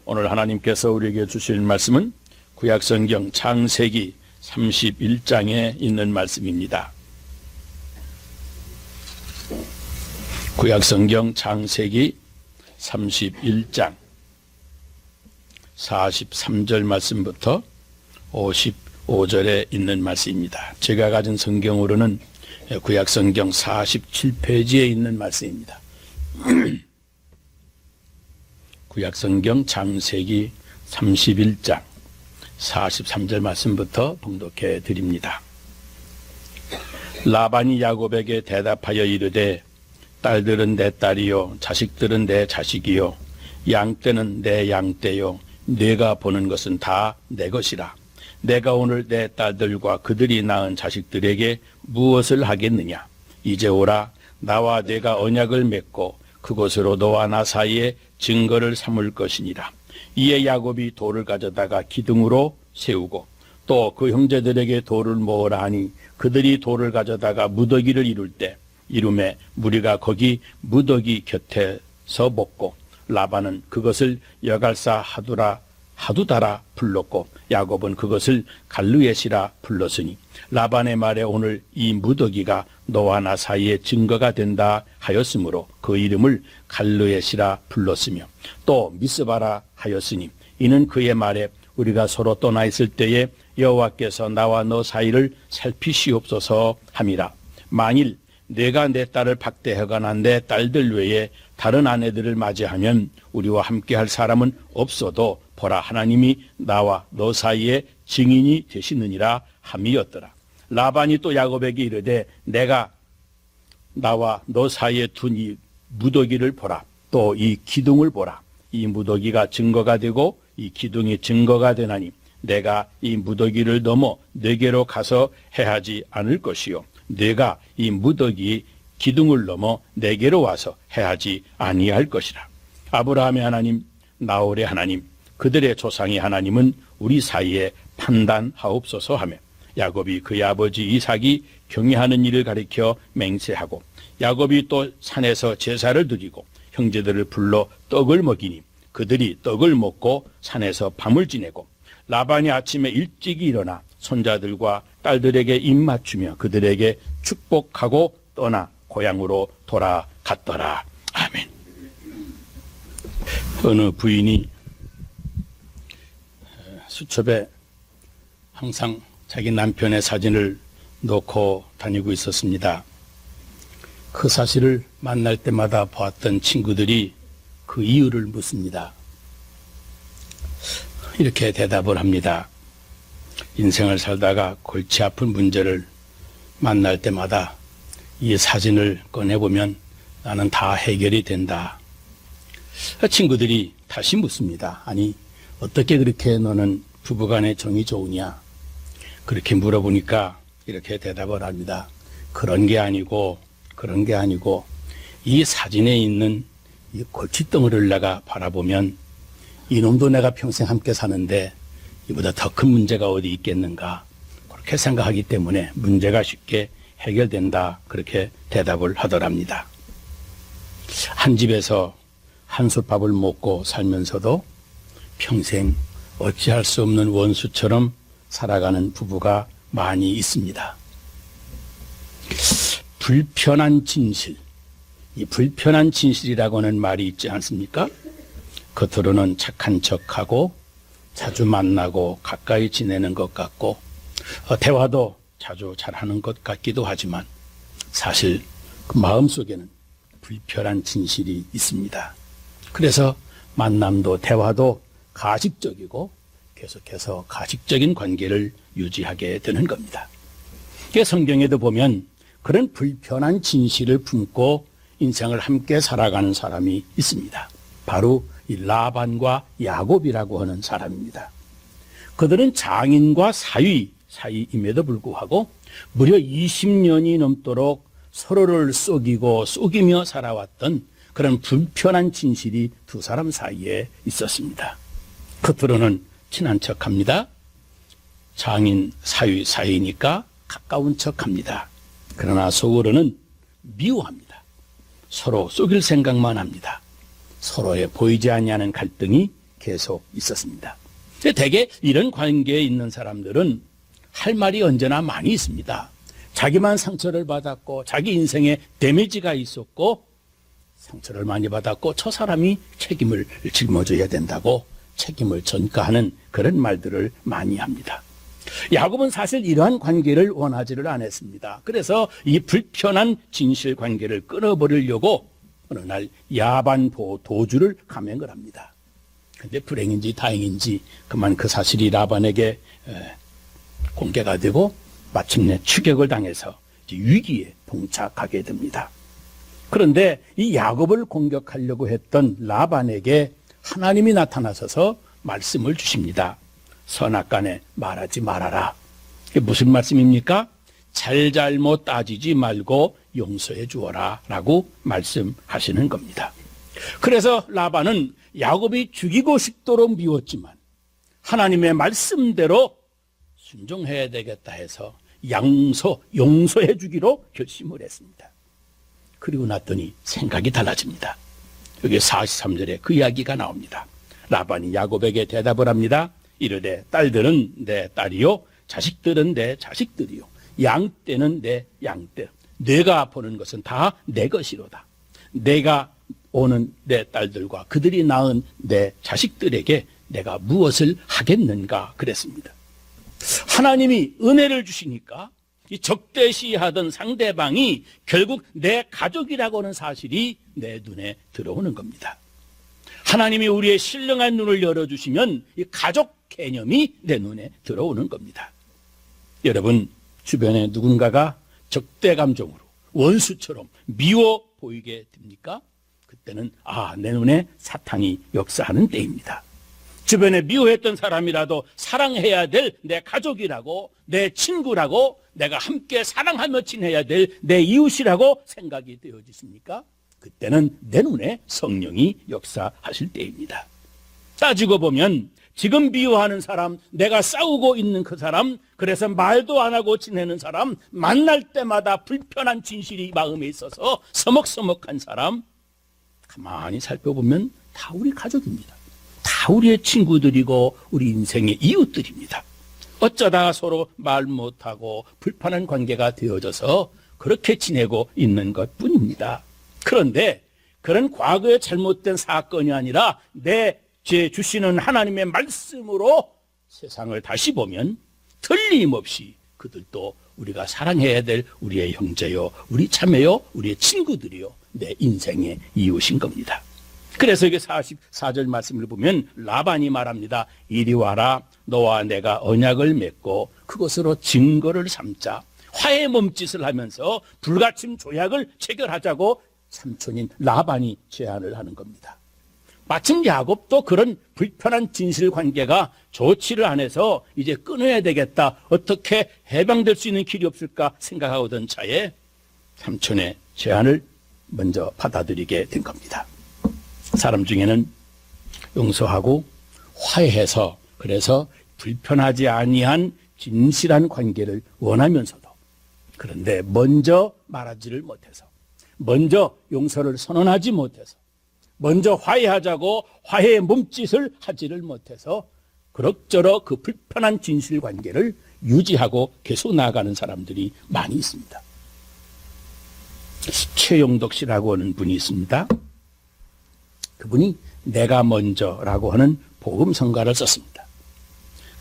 오늘 하나님께서 우리에게 주실 말씀은 구약성경 창세기 31장에 있는 말씀입니다. 구약성경 창세기 31장 43절 말씀부터 55절에 있는 말씀입니다. 제가 가진 성경으로는 구약성경 47페이지에 있는 말씀입니다. 구약성경 창세기 31장 43절 말씀부터 봉독해 드립니다. 라반이 야곱에게 대답하여 이르되 딸들은 내 딸이요 자식들은 내 자식이요 양떼는 내 양떼요 네가 보는 것은 다 내 것이라. 내가 오늘 내 딸들과 그들이 낳은 자식들에게 무엇을 하겠느냐. 이제 오라. 나와 내가 언약을 맺고 그곳으로 너와 나 사이에 증거를 삼을 것이니라. 이에 야곱이 돌을 가져다가 기둥으로 세우고 또 그 형제들에게 돌을 모으라 하니 그들이 돌을 가져다가 무더기를 이룰 때 이름에 무리가 거기 무더기 곁에서 먹고 라반은 그것을 여갈사 하두다라 불렀고 야곱은 그것을 갈르엣이라 불렀으니 라반의 말에 오늘 이 무더기가 너와 나 사이에 증거가 된다 하였으므로 그 이름을 갈르엣이라 불렀으며 또 미스바라 하였으니 이는 그의 말에 우리가 서로 떠나 있을 때에 여호와께서 나와 너 사이를 살피시옵소서 함이라. 만일 내가 내 딸을 박대하거나 내 딸들 외에 다른 아내들을 맞이하면 우리와 함께할 사람은 없어도 보라 하나님이 나와 너 사이에 증인이 되시느니라 함이었더라. 라반이 또 야곱에게 이르되 내가 나와 너 사이에 둔 이 무더기를 보라. 또 이 기둥을 보라. 이 무더기가 증거가 되고 이 기둥이 증거가 되나니 내가 이 무더기를 넘어 네게로 가서 해하지 않을 것이요 네가 이 무더기 기둥을 넘어 네게로 와서 해하지 아니할 것이라. 아브라함의 하나님 나홀의 하나님 그들의 조상의 하나님은 우리 사이에 판단하옵소서 하며 야곱이 그의 아버지 이삭이 경외하는 일을 가리켜 맹세하고 야곱이 또 산에서 제사를 드리고 형제들을 불러 떡을 먹이니 그들이 떡을 먹고 산에서 밤을 지내고 라반이 아침에 일찍 일어나 손자들과 딸들에게 입맞추며 그들에게 축복하고 떠나 고향으로 돌아갔더라. 아멘. 어느 부인이 수첩에 항상 자기 남편의 사진을 놓고 다니고 있었습니다. 그 사실을 만날 때마다 보았던 친구들이 그 이유를 묻습니다. 이렇게 대답을 합니다. 인생을 살다가 골치 아픈 문제를 만날 때마다 이 사진을 꺼내보면 나는 다 해결이 된다. 친구들이 다시 묻습니다. 아니 어떻게 그렇게 너는 부부간의 정이 좋으냐. 그렇게 물어보니까 이렇게 대답을 합니다. 그런 게 아니고 이 사진에 있는 이 골칫덩어리를 내가 바라보면 이놈도 내가 평생 함께 사는데 이보다 더 큰 문제가 어디 있겠는가. 그렇게 생각하기 때문에 문제가 쉽게 해결된다. 그렇게 대답을 하더랍니다. 한 집에서 한솥밥을 먹고 살면서도 평생 어찌할 수 없는 원수처럼 살아가는 부부가 많이 있습니다. 불편한 진실, 이 불편한 진실이라고 하는 말이 있지 않습니까? 겉으로는 착한 척하고 자주 만나고 가까이 지내는 것 같고 대화도 자주 잘하는 것 같기도 하지만 사실 그 마음속에는 불편한 진실이 있습니다. 그래서 만남도 대화도 가식적이고 계속해서 가식적인 관계를 유지하게 되는 겁니다. 성경에도 보면 그런 불편한 진실을 품고 인생을 함께 살아가는 사람이 있습니다. 바로 이 라반과 야곱이라고 하는 사람입니다. 그들은 장인과 사위임에도 불구하고 무려 20년이 넘도록 서로를 속이며 살아왔던 그런 불편한 진실이 두 사람 사이에 있었습니다. 겉으로는 친한 척합니다. 장인 사위니까 가까운 척합니다. 그러나 속으로는 미워합니다. 서로 속일 생각만 합니다. 서로의 보이지 아니하는 갈등이 계속 있었습니다. 대개 이런 관계에 있는 사람들은 할 말이 언제나 많이 있습니다. 자기만 상처를 받았고 자기 인생에 데미지가 있었고 상처를 많이 받았고 저 사람이 책임을 짊어져야 된다고 책임을 전가하는 그런 말들을 많이 합니다. 야곱은 사실 이러한 관계를 원하지를 않았습니다. 그래서 이 불편한 진실 관계를 끊어버리려고 어느 날 야반 도주를 감행을 합니다. 그런데 불행인지 다행인지 그만 그 사실이 라반에게 공개가 되고 마침내 추격을 당해서 위기에 봉착하게 됩니다. 그런데 이 야곱을 공격하려고 했던 라반에게 하나님이 나타나셔서 말씀을 주십니다. 선악간에 말하지 말아라. 이게 무슨 말씀입니까? 잘잘못 따지지 말고 용서해 주어라 라고 말씀하시는 겁니다. 그래서 라반은 야곱이 죽이고 싶도록 미웠지만 하나님의 말씀대로 순종해야 되겠다 해서 용서해 주기로 결심을 했습니다. 그리고 났더니 생각이 달라집니다. 여기 43절에 그 이야기가 나옵니다. 라반이 야곱에게 대답을 합니다. 이르되 딸들은 내 딸이요 자식들은 내 자식들이요 양떼는 내 양떼 내가 보는 것은 다 내 것이로다. 내가 오는 내 딸들과 그들이 낳은 내 자식들에게 내가 무엇을 하겠는가 그랬습니다. 하나님이 은혜를 주시니까 이 적대시하던 상대방이 결국 내 가족이라고 하는 사실이 내 눈에 들어오는 겁니다. 하나님이 우리의 신령한 눈을 열어주시면 이 가족 개념이 내 눈에 들어오는 겁니다. 여러분 주변에 누군가가 적대 감정으로 원수처럼 미워 보이게 됩니까? 그때는 내 눈에 사탄이 역사하는 때입니다. 주변에 미워했던 사람이라도 사랑해야 될 내 가족이라고 내 친구라고 내가 함께 사랑하며 지내야 될 내 이웃이라고 생각이 되어지십니까? 그때는 내 눈에 성령이 역사하실 때입니다. 따지고 보면 지금 미워하는 사람, 내가 싸우고 있는 그 사람, 그래서 말도 안 하고 지내는 사람, 만날 때마다 불편한 진실이 마음에 있어서 서먹서먹한 사람, 가만히 살펴보면 다 우리 가족입니다. 다 우리의 친구들이고 우리 인생의 이웃들입니다. 어쩌다가 서로 말 못하고 불편한 관계가 되어져서 그렇게 지내고 있는 것뿐입니다. 그런데 그런 과거의 잘못된 사건이 아니라 내 죄 주시는 하나님의 말씀으로 세상을 다시 보면 틀림없이 그들도 우리가 사랑해야 될 우리의 형제요, 우리 자매요, 우리의 친구들이요, 내 인생의 이웃인 겁니다. 그래서 이게 44절 말씀을 보면 라반이 말합니다. 이리 와라, 너와 내가 언약을 맺고 그것으로 증거를 삼자. 화해 몸짓을 하면서 불가침 조약을 체결하자고 삼촌인 라반이 제안을 하는 겁니다. 마침 야곱도 그런 불편한 진실 관계가 좋지를 않아서 이제 끊어야 되겠다. 어떻게 해방될 수 있는 길이 없을까 생각하던 차에 삼촌의 제안을 먼저 받아들이게 된 겁니다. 사람 중에는 용서하고 화해해서 그래서 불편하지 아니한 진실한 관계를 원하면서도 그런데 먼저 말하지를 못해서 먼저 용서를 선언하지 못해서 먼저 화해하자고 화해의 몸짓을 하지를 못해서 그럭저럭 그 불편한 진실 관계를 유지하고 계속 나아가는 사람들이 많이 있습니다. 최용덕 씨라고 하는 분이 있습니다. 그분이 내가 먼저라고 하는 복음성가를 썼습니다.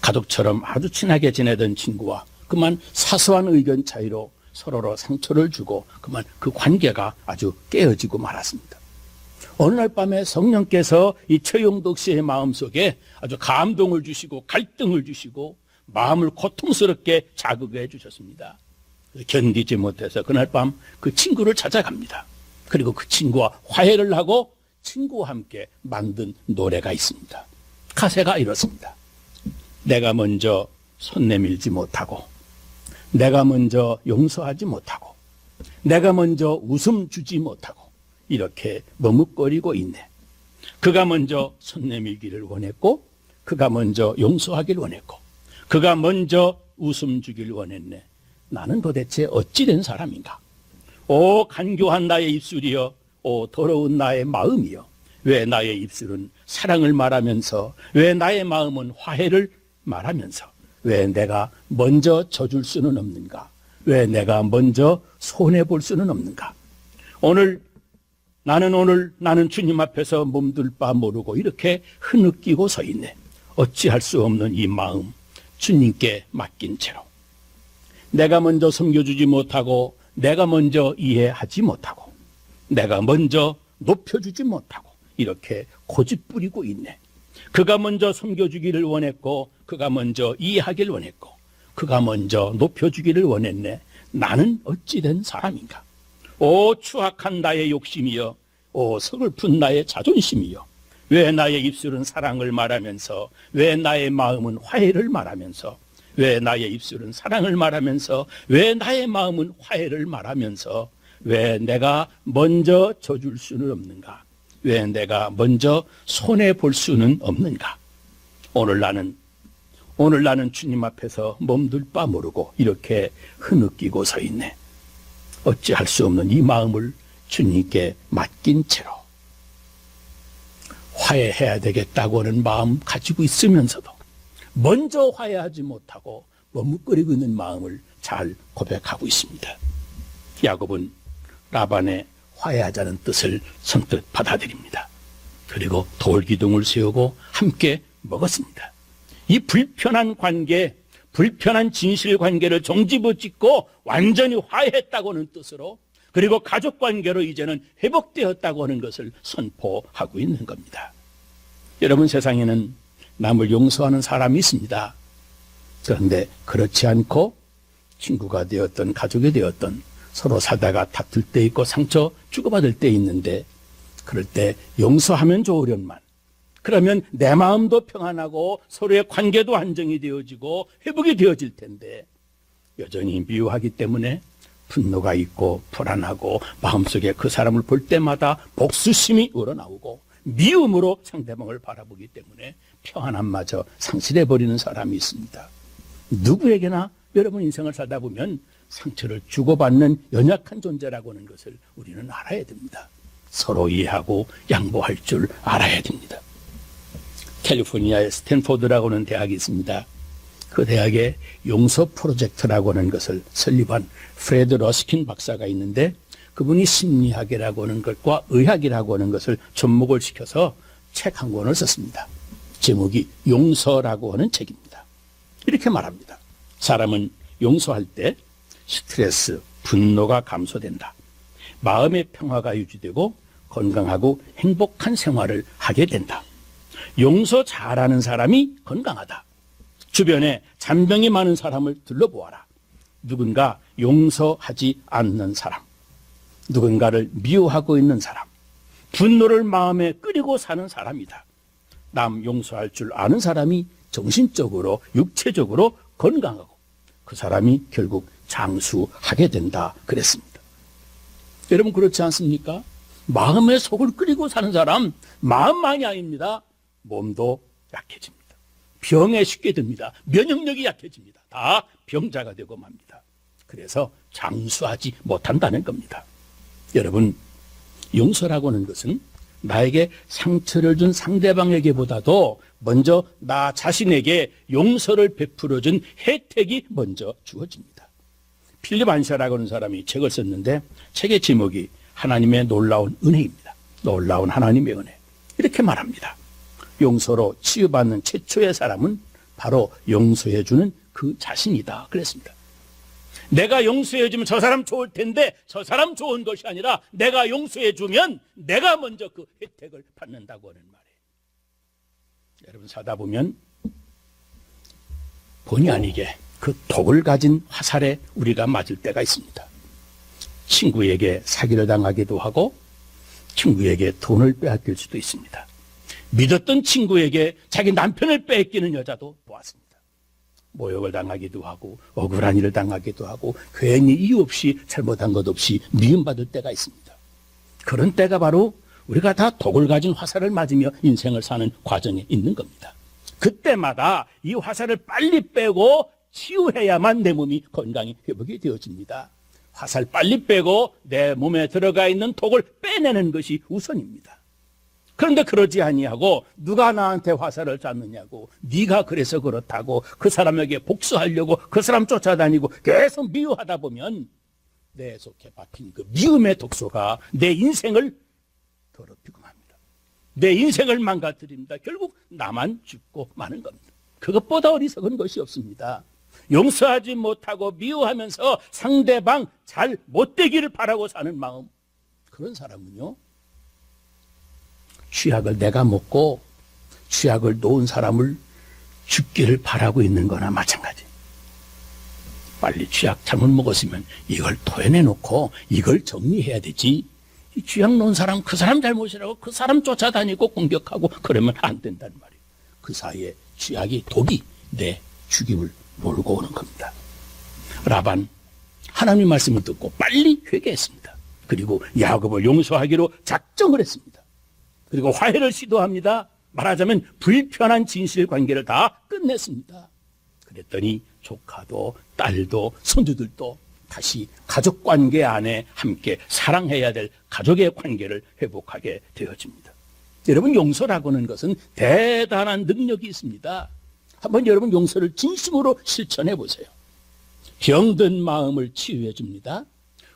가족처럼 아주 친하게 지내던 친구와 그만 사소한 의견 차이로 서로로 상처를 주고 그만 그 관계가 아주 깨어지고 말았습니다. 어느 날 밤에 성령께서 이 최용덕 씨의 마음속에 아주 감동을 주시고 갈등을 주시고 마음을 고통스럽게 자극해 주셨습니다. 견디지 못해서 그날 밤 그 친구를 찾아갑니다. 그리고 그 친구와 화해를 하고 친구와 함께 만든 노래가 있습니다. 가사가 이렇습니다. 내가 먼저 손 내밀지 못하고 내가 먼저 용서하지 못하고 내가 먼저 웃음 주지 못하고 이렇게 머뭇거리고 있네. 그가 먼저 손 내밀기를 원했고 그가 먼저 용서하기를 원했고 그가 먼저 웃음 주기를 원했네. 나는 도대체 어찌 된 사람인가? 오 간교한 나의 입술이여, 오 더러운 나의 마음이여, 왜 나의 입술은 사랑을 말하면서, 왜 나의 마음은 화해를 말하면서, 왜 내가 먼저 져줄 수는 없는가? 왜 내가 먼저 손해볼 수는 없는가? 나는 주님 앞에서 몸둘 바 모르고 이렇게 흐느끼고 서 있네. 어찌할 수 없는 이 마음, 주님께 맡긴 채로. 내가 먼저 섬겨주지 못하고, 내가 먼저 이해하지 못하고, 내가 먼저 높여주지 못하고, 이렇게 고집부리고 있네. 그가 먼저 섬겨주기를 원했고, 그가 먼저 이해하기를 원했고, 그가 먼저 높여주기를 원했네. 나는 어찌된 사람인가? 오 추악한 나의 욕심이여, 오 서글픈 나의 자존심이여, 왜 나의 입술은 사랑을 말하면서, 왜 나의 마음은 화해를 말하면서, 왜 나의 입술은 사랑을 말하면서, 왜 나의 마음은 화해를 말하면서, 왜 내가 먼저 져줄 수는 없는가? 왜 내가 먼저 손해볼 수는 없는가? 오늘 나는 주님 앞에서 몸둘 바 모르고 이렇게 흐느끼고 서 있네. 어찌할 수 없는 이 마음을 주님께 맡긴 채로 화해해야 되겠다고 하는 마음 가지고 있으면서도 먼저 화해하지 못하고 머뭇거리고 있는 마음을 잘 고백하고 있습니다. 야곱은 라반의 화해하자는 뜻을 선뜻 받아들입니다. 그리고 돌기둥을 세우고 함께 먹었습니다. 이 불편한 관계, 불편한 진실 관계를 종지부짓고 완전히 화해했다고 하는 뜻으로, 그리고 가족 관계로 이제는 회복되었다고 하는 것을 선포하고 있는 겁니다. 여러분, 세상에는 남을 용서하는 사람이 있습니다. 그런데 그렇지 않고 친구가 되었던 가족이 되었던 서로 살다가 다툴 때 있고 상처 주고받을 때 있는데, 그럴 때 용서하면 좋으련만, 그러면 내 마음도 평안하고 서로의 관계도 안정이 되어지고 회복이 되어질 텐데, 여전히 미워하기 때문에 분노가 있고 불안하고 마음속에 그 사람을 볼 때마다 복수심이 우러나오고 미움으로 상대방을 바라보기 때문에 평안함마저 상실해버리는 사람이 있습니다. 누구에게나 여러분 인생을 살다 보면 상처를 주고받는 연약한 존재라고 하는 것을 우리는 알아야 됩니다. 서로 이해하고 양보할 줄 알아야 됩니다. 캘리포니아의 스탠포드라고 하는 대학이 있습니다. 그 대학에 용서 프로젝트라고 하는 것을 설립한 프레드 러스킨 박사가 있는데, 그분이 심리학이라고 하는 것과 의학이라고 하는 것을 접목을 시켜서 책 한 권을 썼습니다. 제목이 용서라고 하는 책입니다. 이렇게 말합니다. 사람은 용서할 때 스트레스, 분노가 감소된다. 마음의 평화가 유지되고 건강하고 행복한 생활을 하게 된다. 용서 잘하는 사람이 건강하다. 주변에 잔병이 많은 사람을 둘러보아라. 누군가 용서하지 않는 사람, 누군가를 미워하고 있는 사람, 분노를 마음에 끓이고 사는 사람이다. 남 용서할 줄 아는 사람이 정신적으로 육체적으로 건강하고 그 사람이 결국 장수하게 된다 그랬습니다. 여러분, 그렇지 않습니까? 마음의 속을 끓이고 사는 사람, 마음만이 아닙니다. 몸도 약해집니다. 병에 쉽게 듭니다. 면역력이 약해집니다. 다 병자가 되고 맙니다. 그래서 장수하지 못한다는 겁니다. 여러분, 용서라고 하는 것은 나에게 상처를 준 상대방에게보다도 먼저 나 자신에게 용서를 베풀어준 혜택이 먼저 주어집니다. 필립 안샤라고 하는 사람이 책을 썼는데, 책의 제목이 하나님의 놀라운 은혜입니다. 놀라운 하나님의 은혜. 이렇게 말합니다. 용서로 치유받는 최초의 사람은 바로 용서해주는 그 자신이다 그랬습니다. 내가 용서해주면 저 사람 좋을 텐데, 저 사람 좋은 것이 아니라 내가 용서해주면 내가 먼저 그 혜택을 받는다고 하는 말이에요. 여러분, 사다 보면 본의 아니게 그 독을 가진 화살에 우리가 맞을 때가 있습니다. 친구에게 사기를 당하기도 하고 친구에게 돈을 빼앗길 수도 있습니다. 믿었던 친구에게 자기 남편을 빼앗기는 여자도 보았습니다. 모욕을 당하기도 하고 억울한 일을 당하기도 하고 괜히 이유 없이 잘못한 것 없이 미움받을 때가 있습니다. 그런 때가 바로 우리가 다 독을 가진 화살을 맞으며 인생을 사는 과정에 있는 겁니다. 그때마다 이 화살을 빨리 빼고 치유해야만 내 몸이 건강히 회복이 되어집니다. 화살 빨리 빼고 내 몸에 들어가 있는 독을 빼내는 것이 우선입니다. 그런데 그러지 아니하고 누가 나한테 화살을 쐈느냐고, 네가 그래서 그렇다고 그 사람에게 복수하려고 그 사람 쫓아다니고 계속 미워하다 보면 내 속에 박힌 그 미움의 독소가 내 인생을 더럽히고 맙니다. 내 인생을 망가뜨립니다. 결국 나만 죽고 마는 겁니다. 그것보다 어리석은 것이 없습니다. 용서하지 못하고 미워하면서 상대방 잘 못되기를 바라고 사는 마음, 그런 사람은요, 쥐약을 내가 먹고 쥐약을 놓은 사람을 죽기를 바라고 있는 거나 마찬가지. 빨리 쥐약 잘못 먹었으면 이걸 토해내놓고 이걸 정리해야 되지. 이 쥐약 놓은 사람, 그 사람 잘못이라고 그 사람 쫓아다니고 공격하고 그러면 안 된다는 말이에요. 그 사이에 쥐약이, 독이 내 죽임을 몰고 오는 겁니다. 라반, 하나님 말씀을 듣고 빨리 회개했습니다. 그리고 야곱을 용서하기로 작정을 했습니다. 그리고 화해를 시도합니다. 말하자면 불편한 진실 관계를 다 끝냈습니다. 그랬더니 조카도 딸도 손주들도 다시 가족 관계 안에 함께 사랑해야 될 가족의 관계를 회복하게 되어집니다. 여러분, 용서라고 하는 것은 대단한 능력이 있습니다. 한번 여러분 용서를 진심으로 실천해 보세요. 병든 마음을 치유해 줍니다.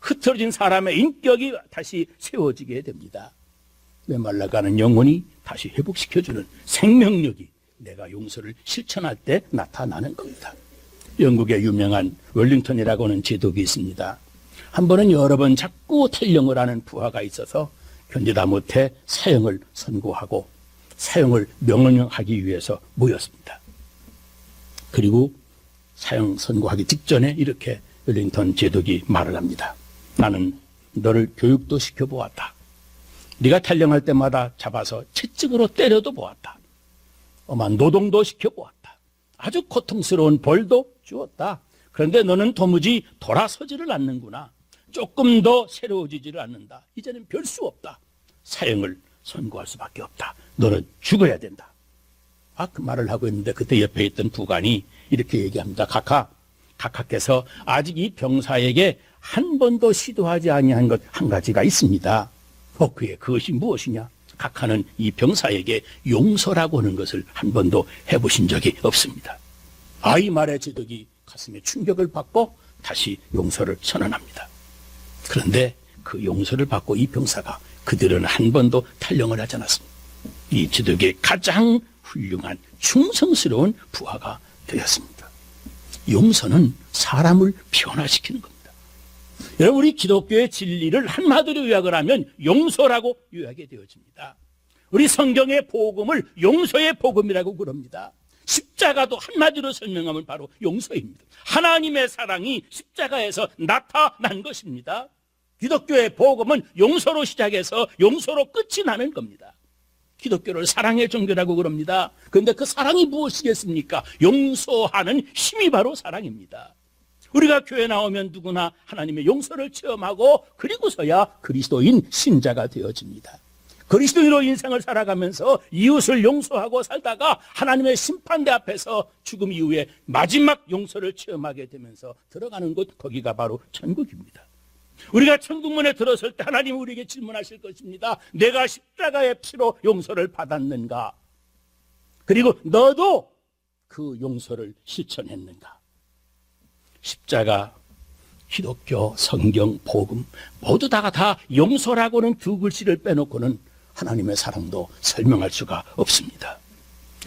흐트러진 사람의 인격이 다시 세워지게 됩니다. 메말라가는 영혼이 다시 회복시켜주는 생명력이 내가 용서를 실천할 때 나타나는 겁니다. 영국의 유명한 웰링턴이라고 하는 제독이 있습니다. 한 번은 여러 번 자꾸 탈영을 하는 부하가 있어서 견디다 못해 사형을 선고하고 사형을 명령하기 위해서 모였습니다. 그리고 사형 선고하기 직전에 이렇게 웰링턴 제독이 말을 합니다. 나는 너를 교육도 시켜보았다. 네가 탈영할 때마다 잡아서 채찍으로 때려도 보았다. 엄한 노동도 시켜보았다. 아주 고통스러운 벌도 주었다. 그런데 너는 도무지 돌아서지를 않는구나. 조금 더 새로워지지를 않는다. 이제는 별 수 없다. 사형을 선고할 수밖에 없다. 너는 죽어야 된다. 그 말을 하고 있는데 그때 옆에 있던 부관이 이렇게 얘기합니다. 각하께서 아직 이 병사에게 한 번도 시도하지 아니한 것 한 가지가 있습니다. 그것이 무엇이냐? 각하는 이 병사에게 용서라고 하는 것을 한 번도 해보신 적이 없습니다. 이 말에 제독이 가슴에 충격을 받고 다시 용서를 선언합니다. 그런데 그 용서를 받고 이 병사가 그들은 한 번도 탈영을 하지 않았습니다. 이 제독의 가장 훌륭한 충성스러운 부하가 되었습니다. 용서는 사람을 변화시키는 겁니다. 여러분, 우리 기독교의 진리를 한마디로 요약을 하면 용서라고 요약이 되어집니다. 우리 성경의 복음을 용서의 복음이라고 그럽니다. 십자가도 한마디로 설명하면 바로 용서입니다. 하나님의 사랑이 십자가에서 나타난 것입니다. 기독교의 복음은 용서로 시작해서 용서로 끝이 나는 겁니다. 기독교를 사랑의 종교라고 그럽니다. 그런데 그 사랑이 무엇이겠습니까? 용서하는 힘이 바로 사랑입니다. 우리가 교회 나오면 누구나 하나님의 용서를 체험하고 그리고서야 그리스도인 신자가 되어집니다. 그리스도인으로 인생을 살아가면서 이웃을 용서하고 살다가 하나님의 심판대 앞에서 죽음 이후에 마지막 용서를 체험하게 되면서 들어가는 곳, 거기가 바로 천국입니다. 우리가 천국문에 들어설 때 하나님 우리에게 질문하실 것입니다. 내가 십자가의 피로 용서를 받았는가? 그리고 너도 그 용서를 실천했는가? 십자가, 기독교, 성경, 복음 모두 다 용서라고는 두 글씨를 빼놓고는 하나님의 사랑도 설명할 수가 없습니다.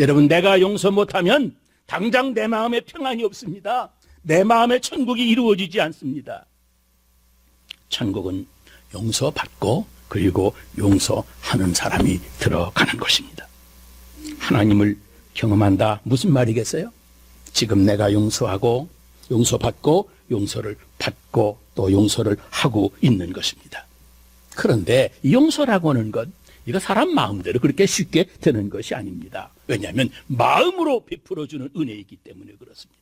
여러분, 내가 용서 못하면 당장 내 마음에 평안이 없습니다. 내 마음에 천국이 이루어지지 않습니다. 천국은 용서받고 그리고 용서하는 사람이 들어가는 것입니다. 하나님을 경험한다, 무슨 말이겠어요? 지금 내가 용서하고 용서받고 용서를 받고 또 용서를 하고 있는 것입니다. 그런데 용서라고 하는 것, 이거 사람 마음대로 그렇게 쉽게 되는 것이 아닙니다. 왜냐하면 마음으로 베풀어주는 은혜이기 때문에 그렇습니다.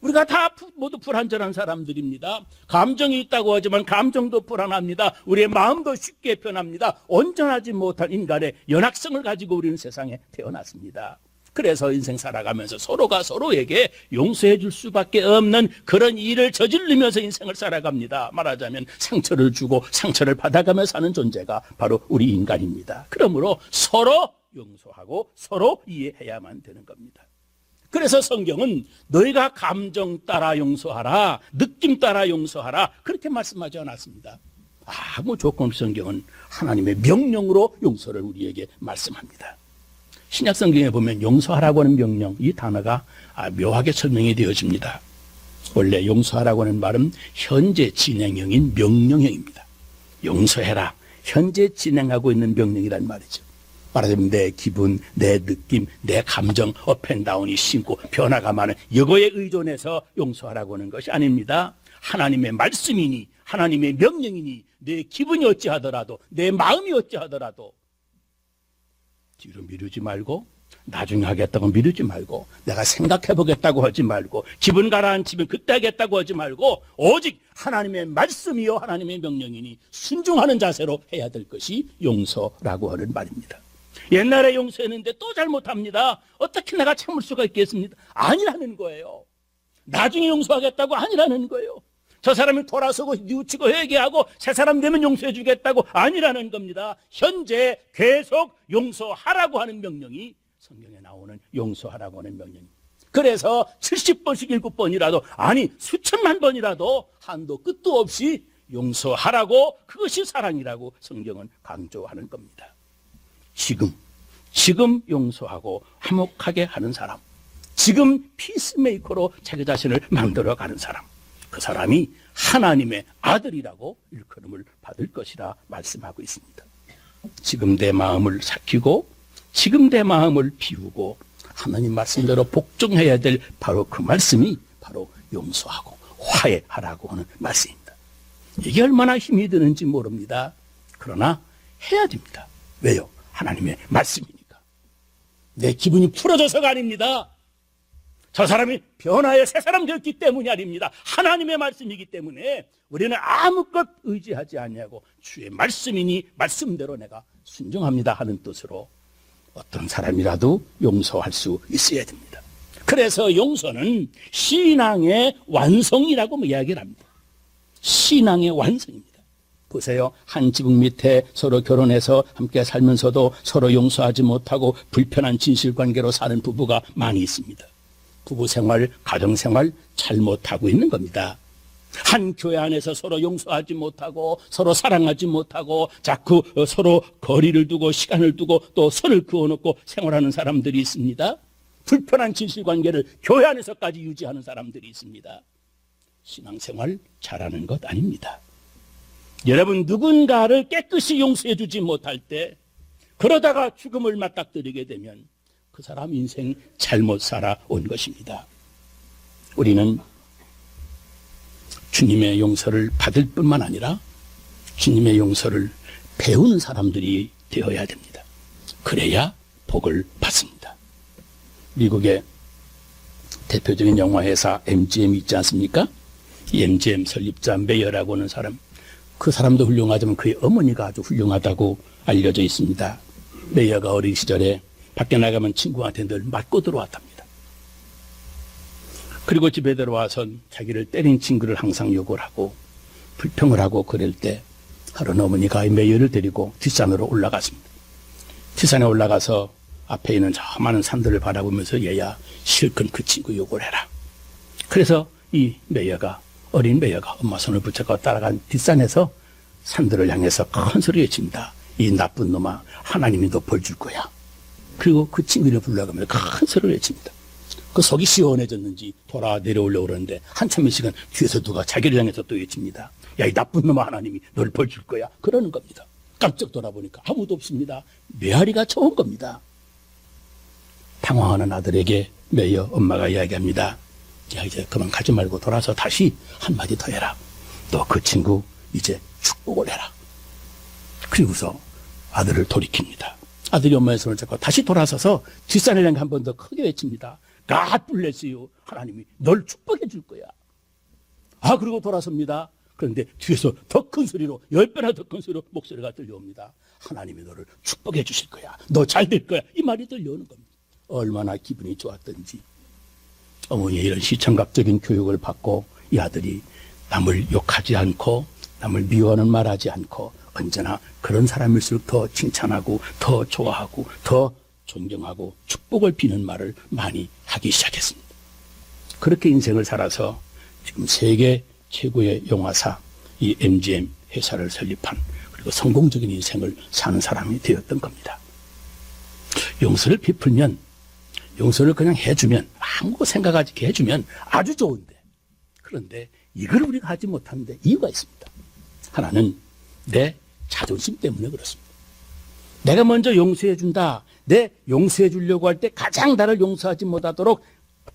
우리가 다 모두 불완전한 사람들입니다. 감정이 있다고 하지만 감정도 불안합니다. 우리의 마음도 쉽게 변합니다. 온전하지 못한 인간의 연약성을 가지고 우리는 세상에 태어났습니다. 그래서 인생 살아가면서 서로가 서로에게 용서해 줄 수밖에 없는 그런 일을 저지르면서 인생을 살아갑니다. 말하자면 상처를 주고 상처를 받아가며 사는 존재가 바로 우리 인간입니다. 그러므로 서로 용서하고 서로 이해해야만 되는 겁니다. 그래서 성경은 너희가 감정 따라 용서하라, 느낌 따라 용서하라, 그렇게 말씀하지 않았습니다. 아무 조건 없이 성경은 하나님의 명령으로 용서를 우리에게 말씀합니다. 신약 성경에 보면 용서하라고 하는 명령, 이 단어가 묘하게 설명이 되어집니다. 원래 용서하라고 하는 말은 현재 진행형인 명령형입니다. 용서해라, 현재 진행하고 있는 명령이란 말이죠. 말하자면 내 기분, 내 느낌, 내 감정, 업앤다운이 심고 변화가 많은 이거에 의존해서 용서하라고 하는 것이 아닙니다. 하나님의 말씀이니 하나님의 명령이니 내 기분이 어찌하더라도 내 마음이 어찌하더라도 뒤로 미루지 말고 나중에 하겠다고 미루지 말고 내가 생각해보겠다고 하지 말고 기분 가라앉히면 그때 하겠다고 하지 말고 오직 하나님의 말씀이요 하나님의 명령이니 순종하는 자세로 해야 될 것이 용서라고 하는 말입니다. 옛날에 용서했는데 또 잘못합니다. 어떻게 내가 참을 수가 있겠습니까? 아니라는 거예요. 나중에 용서하겠다고 아니라는 거예요. 저 사람이 돌아서고 뉘우치고 회개하고 새 사람 되면 용서해 주겠다고 아니라는 겁니다. 현재 계속 용서하라고 하는 명령이 성경에 나오는 용서하라고 하는 명령입니다. 그래서 70번씩 7번이라도 아니 수천만 번이라도 한도 끝도 없이 용서하라고, 그것이 사랑이라고 성경은 강조하는 겁니다. 지금 용서하고 화목하게 하는 사람, 지금 피스메이커로 자기 자신을 만들어가는 사람, 그 사람이 하나님의 아들이라고 일컬음을 받을 것이라 말씀하고 있습니다. 지금 내 마음을 삭히고 지금 내 마음을 비우고 하나님 말씀대로 복종해야 될 바로 그 말씀이 바로 용서하고 화해하라고 하는 말씀입니다. 이게 얼마나 힘이 드는지 모릅니다. 그러나 해야 됩니다. 왜요? 하나님의 말씀이니까. 내 기분이 풀어져서가 아닙니다. 저 사람이 변화의 새 사람 되었기 때문이 아닙니다. 하나님의 말씀이기 때문에 우리는 아무것 의지하지 아니하고 주의 말씀이니 말씀대로 내가 순종합니다 하는 뜻으로 어떤 사람이라도 용서할 수 있어야 됩니다. 그래서 용서는 신앙의 완성이라고 이야기를 합니다. 신앙의 완성입니다. 보세요. 한 지붕 밑에 서로 결혼해서 함께 살면서도 서로 용서하지 못하고 불편한 진실관계로 사는 부부가 많이 있습니다. 부부생활, 가정생활 잘못하고 있는 겁니다. 한 교회 안에서 서로 용서하지 못하고 서로 사랑하지 못하고 자꾸 서로 거리를 두고 시간을 두고 또 선을 그어놓고 생활하는 사람들이 있습니다. 불편한 진실관계를 교회 안에서까지 유지하는 사람들이 있습니다. 신앙생활 잘하는 것 아닙니다. 여러분, 누군가를 깨끗이 용서해 주지 못할 때 그러다가 죽음을 맞닥뜨리게 되면 그 사람 인생 잘못 살아온 것입니다. 우리는 주님의 용서를 받을 뿐만 아니라 주님의 용서를 배우는 사람들이 되어야 됩니다. 그래야 복을 받습니다. 미국의 대표적인 영화회사 MGM 있지 않습니까? 이 MGM 설립자 메이어라고 하는 사람, 그 사람도 훌륭하지만 그의 어머니가 아주 훌륭하다고 알려져 있습니다. 메이어가 어린 시절에 밖에 나가면 친구한테 늘 맞고 들어왔답니다. 그리고 집에 들어와서 자기를 때린 친구를 항상 욕을 하고 불평을 하고 그럴 때 하루는 어머니가 이 메이어를 데리고 뒷산으로 올라갔습니다. 뒷산에 올라가서 앞에 있는 저 많은 산들을 바라보면서 얘야 실컷 그 친구 욕을 해라. 그래서 이 메이어가, 어린 메이어가 엄마 손을 붙잡고 따라간 뒷산에서 산들을 향해서 큰 소리 외칩니다. 이 나쁜 놈아, 하나님이 너 벌 줄 거야. 그리고 그 친구를 불러가면서 큰 소리를 외칩니다. 그 속이 시원해졌는지 돌아 내려오려고 그러는데 한참의 시간 뒤에서 누가 자기를 향해서 또 외칩니다. 야, 이 나쁜 놈아, 하나님이 널 벌 줄 거야. 그러는 겁니다. 깜짝 돌아보니까 아무도 없습니다. 메아리가 쳐온 겁니다. 당황하는 아들에게 메이어 엄마가 이야기합니다. 야, 이제 그만 가지 말고 돌아서 다시 한마디 더 해라. 너 그 친구 이제 축복을 해라. 그리고서 아들을 돌이킵니다. 아들이 엄마의 손을 잡고 다시 돌아서서 뒷산을 향해 한 번 더 크게 외칩니다. God bless you. 하나님이 널 축복해 줄 거야. 그리고 돌아섭니다. 그런데 뒤에서 더 큰 소리로, 10배나 더 큰 소리로 목소리가 들려옵니다. 하나님이 너를 축복해 주실 거야. 너 잘 될 거야. 이 말이 들려오는 겁니다. 얼마나 기분이 좋았던지. 어머니의 이런 시청각적인 교육을 받고 이 아들이 남을 욕하지 않고 남을 미워하는 말하지 않고 언제나 그런 사람일수록 더 칭찬하고 더 좋아하고 더 존경하고 축복을 비는 말을 많이 하기 시작했습니다. 그렇게 인생을 살아서 지금 세계 최고의 영화사 이 MGM 회사를 설립한 그리고 성공적인 인생을 사는 사람이 되었던 겁니다. 용서를 베풀면, 용서를 그냥 해주면, 아무 생각하지 않게 해주면 아주 좋은데, 그런데 이걸 우리가 하지 못하는데 이유가 있습니다. 하나는 내 자존심 때문에 그렇습니다. 내가 먼저 용서해준다. 내 용서해 주려고 할 때 가장 나를 용서하지 못하도록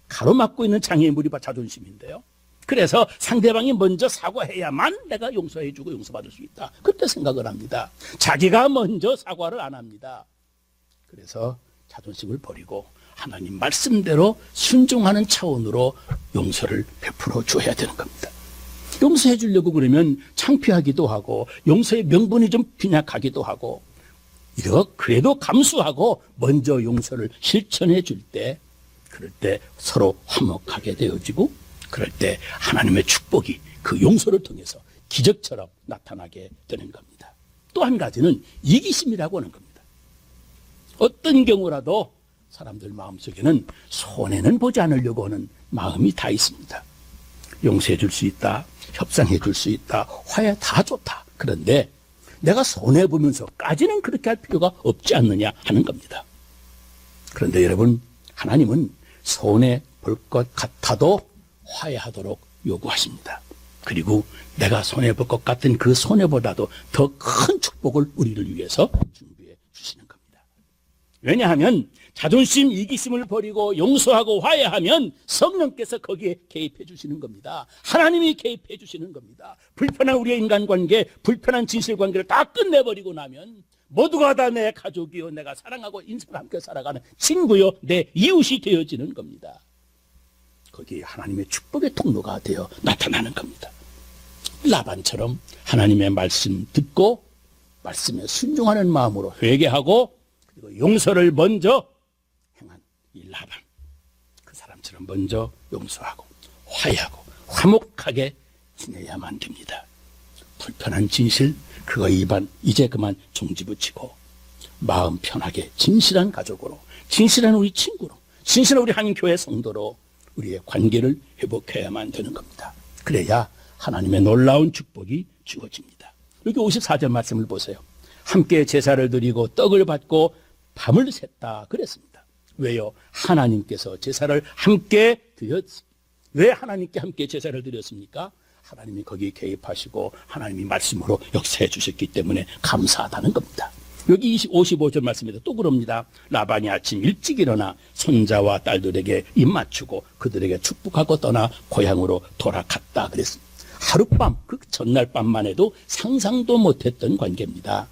가로막고 있는 장애의 무리가 자존심인데요. 그래서 상대방이 먼저 사과해야만 내가 용서해주고 용서받을 수 있다. 그렇게 생각을 합니다. 자기가 먼저 사과를 안 합니다. 그래서 자존심을 버리고 하나님 말씀대로 순종하는 차원으로 용서를 베풀어 줘야 되는 겁니다. 용서해 주려고 그러면 창피하기도 하고 용서의 명분이 좀 빈약하기도 하고 이거 그래도 감수하고 먼저 용서를 실천해 줄 때, 그럴 때 서로 화목하게 되어지고 그럴 때 하나님의 축복이 그 용서를 통해서 기적처럼 나타나게 되는 겁니다. 또 한 가지는 이기심이라고 하는 겁니다. 어떤 경우라도 사람들 마음속에는 손해는 보지 않으려고 하는 마음이 다 있습니다. 용서해 줄 수 있다, 협상해 줄 수 있다, 화해 다 좋다. 그런데 내가 손해보면서까지는 그렇게 할 필요가 없지 않느냐 하는 겁니다. 그런데 여러분, 하나님은 손해볼 것 같아도 화해하도록 요구하십니다. 그리고 내가 손해볼 것 같은 그 손해보다도 더 큰 축복을 우리를 위해서 준비해 주시는 겁니다. 왜냐하면 자존심, 이기심을 버리고 용서하고 화해하면 성령께서 거기에 개입해 주시는 겁니다. 하나님이 개입해 주시는 겁니다. 불편한 우리의 인간관계, 불편한 진실관계를 다 끝내버리고 나면 모두가 다 내 가족이요, 내가 사랑하고 인생을 함께 살아가는 친구요, 내 이웃이 되어지는 겁니다. 거기에 하나님의 축복의 통로가 되어 나타나는 겁니다. 라반처럼 하나님의 말씀 듣고 말씀에 순종하는 마음으로 회개하고 그리고 용서를 먼저 행한 이 라반, 그 사람처럼 먼저 용서하고 화해하고 화목하게 지내야만 됩니다. 불편한 진실 그거 입안 이제 그만 종지부치고 마음 편하게 진실한 가족으로, 진실한 우리 친구로, 진실한 우리 한인교회 성도로 우리의 관계를 회복해야만 되는 겁니다. 그래야 하나님의 놀라운 축복이 주어집니다. 여기 54절 말씀을 보세요. 함께 제사를 드리고 떡을 받고 밤을 샜다 그랬습니다. 왜요? 하나님께서 제사를 함께 드렸습니다. 왜 하나님께 함께 제사를 드렸습니까? 하나님이 거기에 개입하시고 하나님이 말씀으로 역사해 주셨기 때문에 감사하다는 겁니다. 여기 55절 말씀에도 또 그럽니다. 라반이 아침 일찍 일어나 손자와 딸들에게 입 맞추고 그들에게 축복하고 떠나 고향으로 돌아갔다 그랬습니다. 하룻밤, 그 전날 밤만 해도 상상도 못했던 관계입니다.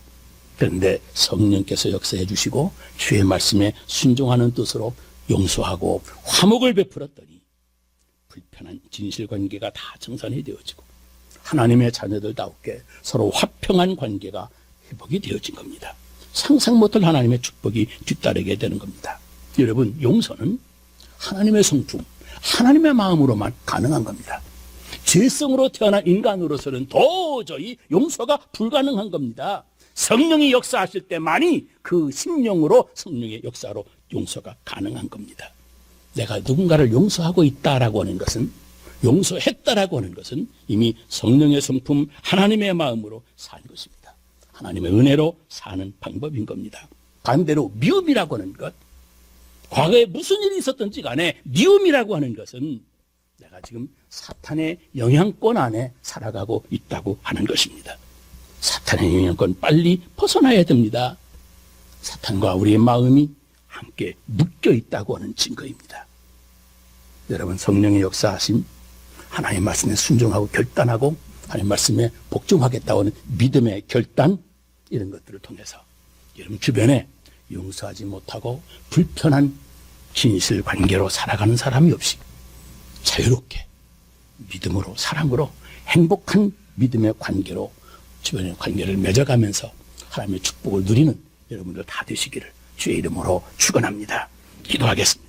그런데 성령께서 역사해 주시고 주의 말씀에 순종하는 뜻으로 용서하고 화목을 베풀었더니 불편한 진실관계가 다 정산이 되어지고 하나님의 자녀들다우게 서로 화평한 관계가 회복이 되어진 겁니다. 상상 못할 하나님의 축복이 뒤따르게 되는 겁니다. 여러분, 용서는 하나님의 성품, 하나님의 마음으로만 가능한 겁니다. 죄성으로 태어난 인간으로서는 도저히 용서가 불가능한 겁니다. 성령이 역사하실 때만이 그 심령으로 성령의 역사로 용서가 가능한 겁니다. 내가 누군가를 용서하고 있다라고 하는 것은, 용서했다라고 하는 것은 이미 성령의 성품, 하나님의 마음으로 산 것입니다. 하나님의 은혜로 사는 방법인 겁니다. 반대로 미움이라고 하는 것, 과거에 무슨 일이 있었든지 간에 미움이라고 하는 것은 내가 지금 사탄의 영향권 안에 살아가고 있다고 하는 것입니다. 사탄의 영향권 빨리 벗어나야 됩니다. 사탄과 우리의 마음이 함께 묶여 있다고 하는 증거입니다. 여러분, 성령의 역사하심, 하나님의 말씀에 순종하고 결단하고 하나님의 말씀에 복종하겠다고 하는 믿음의 결단, 이런 것들을 통해서 여러분 주변에 용서하지 못하고 불편한 진실 관계로 살아가는 사람이 없이 자유롭게 믿음으로, 사랑으로 행복한 믿음의 관계로 주변의 관계를 맺어가면서 하나님의 축복을 누리는 여러분들 다 되시기를 주의 이름으로 축원합니다. 기도하겠습니다.